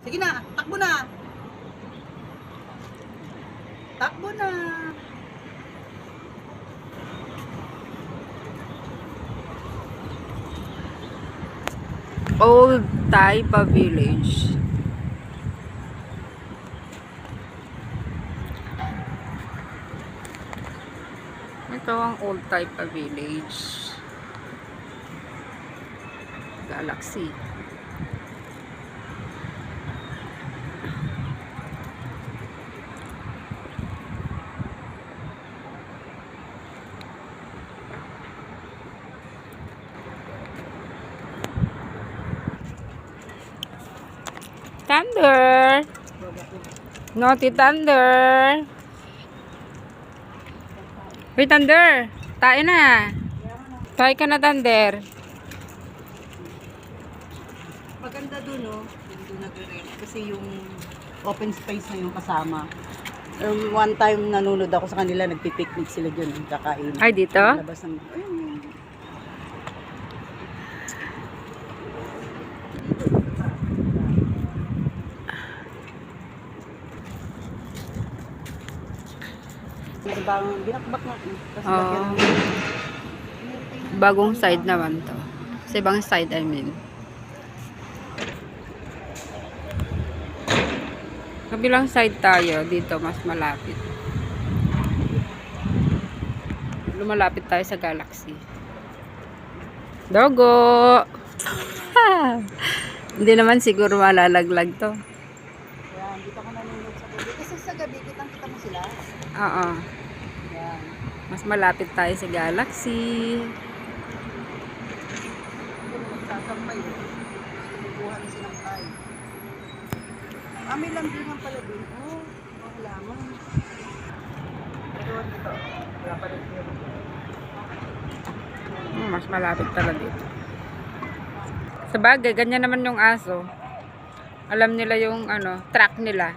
Sige na, takbo na. Takbo na. Old Taipa Village. Ito ang Old Taipa Village. Galaxy. Thunder! Naughty Thunder! Uy, Thunder! Tayo na! Tayo ka na, Thunder! Maganda dun, no? Doon nag-rent. Kasi yung open space na yung kasama. One time nanonood ako sa kanila, nagpipiknik sila dyan, kakain. Ay, dito? Labas ng... Ayun. Ibang binakbak na. Tapos lagyan ng- Bagong side naman to. Sa ibang side, I mean. Kabilang side tayo. Dito, mas malapit. Lumalapit tayo sa Galaxy. Dogo! Hindi naman siguro malalaglag to. Kaya dito ako nanonood sa gabi. Kasi sa gabi, kitang-kita mo sila. Oo. Yan. Mas malapit tayo sa Galaxy. Hindi mo magsasambay. Kukuha na silang kain. May lambingan pala dun. Oh, halaman. Pero dito, wala pa rin dito. Mas malapit talaga dito. Sa bagay, ganyan naman yung aso. Alam nila yung track nila.